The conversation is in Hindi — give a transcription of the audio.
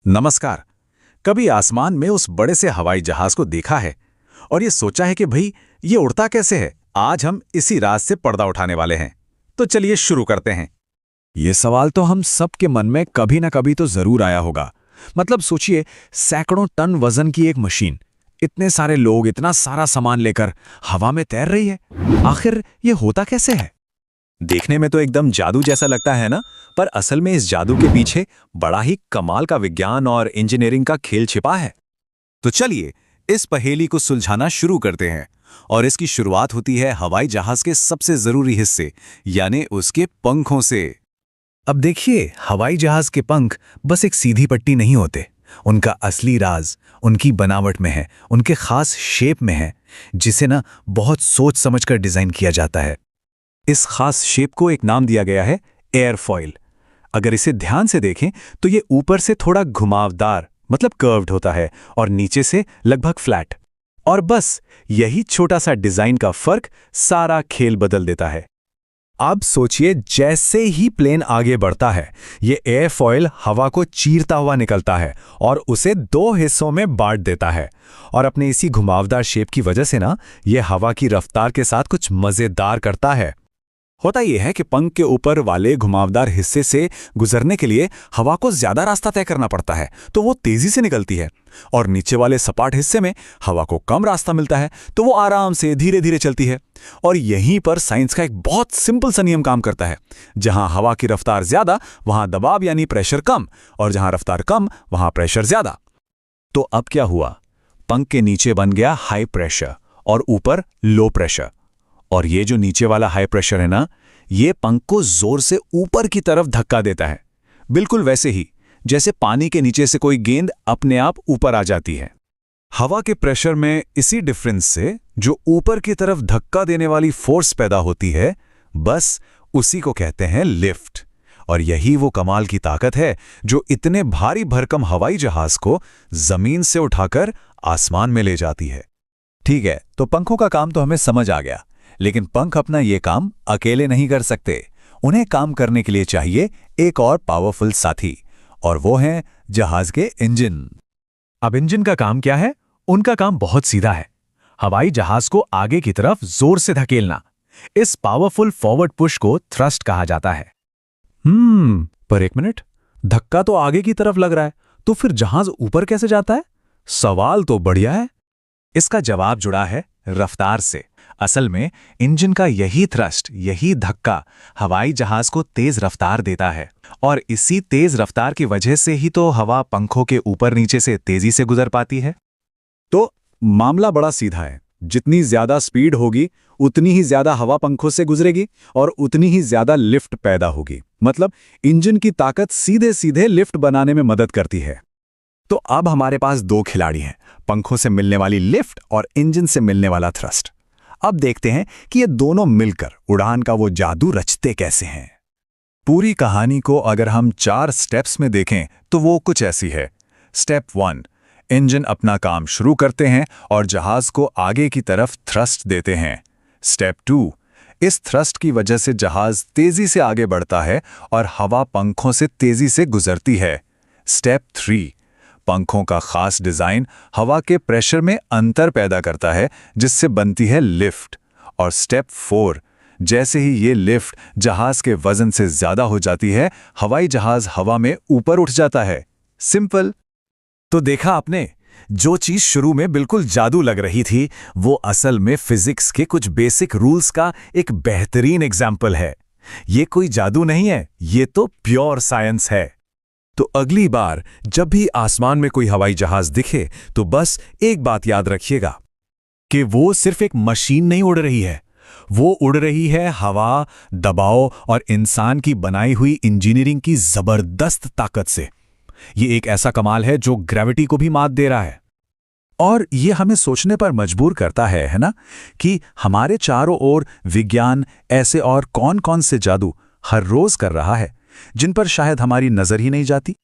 नमस्कार। कभी आसमान में उस बड़े से हवाई जहाज को देखा है और ये सोचा है कि भाई ये उड़ता कैसे है। आज हम इसी राज से पर्दा उठाने वाले हैं। तो चलिए शुरू करते हैं। ये सवाल तो हम सब के मन में कभी ना कभी तो जरूर आया होगा। मतलब सोचिए, सैकड़ों टन वजन की एक मशीन, इतने सारे लोग, इतना सारा सामान लेकर हवा में तैर रही है। आखिर ये होता कैसे है? देखने में तो एकदम जादू जैसा लगता है ना, पर असल में इस जादू के पीछे बड़ा ही कमाल का विज्ञान और इंजीनियरिंग का खेल छिपा है। तो चलिए इस पहेली को सुलझाना शुरू करते हैं। और इसकी शुरुआत होती है हवाई जहाज के सबसे जरूरी हिस्से, यानी उसके पंखों से। अब देखिए, हवाई जहाज के पंख बस एक सीधी पट्टी नहीं होते। उनका असली राज उनकी बनावट में है, उनके खास शेप में है, जिसे ना बहुत सोच समझकर डिजाइन किया जाता है। इस खास शेप को एक नाम दिया गया है एयरफॉइल। अगर इसे ध्यान से देखें तो ये ऊपर से थोड़ा घुमावदार, मतलब कर्व्ड होता है, और नीचे से लगभग फ्लैट। और बस यही छोटा सा डिजाइन का फर्क सारा खेल बदल देता है। अब सोचिए, जैसे ही प्लेन आगे बढ़ता है, ये एयरफॉइल हवा को चीरता हुआ निकलता है और उसे दो हिस्सों में बांट देता है। और अपने इसी घुमावदार शेप की वजह से ना, ये हवा की रफ्तार के साथ कुछ मजेदार करता है। होता यह है कि पंख के ऊपर वाले घुमावदार हिस्से से गुजरने के लिए हवा को ज्यादा रास्ता तय करना पड़ता है, तो वो तेजी से निकलती है। और नीचे वाले सपाट हिस्से में हवा को कम रास्ता मिलता है, तो वो आराम से धीरे धीरे चलती है। और यहीं पर साइंस का एक बहुत सिंपल सा नियम काम करता है। जहां हवा की रफ्तार ज्यादा, वहां दबाव यानी प्रेशर कम, और जहां रफ्तार कम, वहां प्रेशर ज्यादा। तो अब क्या हुआ? पंख के नीचे बन गया हाई प्रेशर और ऊपर लो प्रेशर। और ये जो नीचे वाला हाई प्रेशर है ना, ये पंख को जोर से ऊपर की तरफ धक्का देता है, बिल्कुल वैसे ही जैसे पानी के नीचे से कोई गेंद अपने आप ऊपर आ जाती है। हवा के प्रेशर में इसी डिफरेंस से जो ऊपर की तरफ धक्का देने वाली फोर्स पैदा होती है, बस उसी को कहते हैं लिफ्ट। और यही वो कमाल की ताकत है जो इतने भारी भरकम हवाई जहाज को जमीन से उठाकर आसमान में ले जाती है। ठीक है, तो पंखों का काम तो हमें समझ आ गया, लेकिन पंख अपना ये काम अकेले नहीं कर सकते। उन्हें काम करने के लिए चाहिए एक और पावरफुल साथी, और वो हैं जहाज के इंजन। अब इंजन का काम क्या है? उनका काम बहुत सीधा है, हवाई जहाज को आगे की तरफ जोर से धकेलना। इस पावरफुल फॉरवर्ड पुश को थ्रस्ट कहा जाता है। पर एक मिनट, धक्का तो आगे की तरफ लग रहा है, तो फिर जहाज ऊपर कैसे जाता है? सवाल तो बढ़िया है। इसका जवाब जुड़ा है रफ्तार से। असल में इंजन का यही थ्रस्ट, यही धक्का हवाई जहाज को तेज रफ्तार देता है। और इसी तेज रफ्तार की वजह से ही तो हवा पंखों के ऊपर नीचे से तेजी से गुजर पाती है। तो मामला बड़ा सीधा है। जितनी ज्यादा स्पीड होगी, उतनी ही ज्यादा हवा पंखों से गुजरेगी और उतनी ही ज्यादा लिफ्ट पैदा होगी। मतलब इंजन की ताकत सीधे सीधे लिफ्ट बनाने में मदद करती है। तो अब हमारे पास दो खिलाड़ी हैं, पंखों से मिलने वाली लिफ्ट और इंजन से मिलने वाला थ्रस्ट। अब देखते हैं कि ये दोनों मिलकर उड़ान का वो जादू रचते कैसे हैं। पूरी कहानी को अगर हम 4 स्टेप्स में देखें तो वो कुछ ऐसी है। स्टेप 1, इंजन अपना काम शुरू करते हैं और जहाज को आगे की तरफ थ्रस्ट देते हैं। स्टेप 2, इस थ्रस्ट की वजह से जहाज तेजी से आगे बढ़ता है और हवा पंखों से तेजी से गुजरती है। स्टेप 3, पंखों का खास डिजाइन हवा के प्रेशर में अंतर पैदा करता है, जिससे बनती है लिफ्ट। और स्टेप 4, जैसे ही ये लिफ्ट जहाज के वजन से ज्यादा हो जाती है, हवाई जहाज हवा में ऊपर उठ जाता है। सिंपल। तो देखा आपने, जो चीज शुरू में बिल्कुल जादू लग रही थी, वो असल में फिजिक्स के कुछ बेसिक रूल्स का एक बेहतरीन एग्जाम्पल है। ये कोई जादू नहीं है, ये तो प्योर साइंस है। तो अगली बार जब भी आसमान में कोई हवाई जहाज दिखे, तो बस एक बात याद रखिएगा कि वो सिर्फ एक मशीन नहीं उड़ रही है, वो उड़ रही है हवा, दबाव और इंसान की बनाई हुई इंजीनियरिंग की जबरदस्त ताकत से। ये एक ऐसा कमाल है जो ग्रेविटी को भी मात दे रहा है। और ये हमें सोचने पर मजबूर करता है ना, कि हमारे चारों ओर विज्ञान ऐसे और कौन कौन से जादू हर रोज कर रहा है, जिन पर शायद हमारी नजर ही नहीं जाती।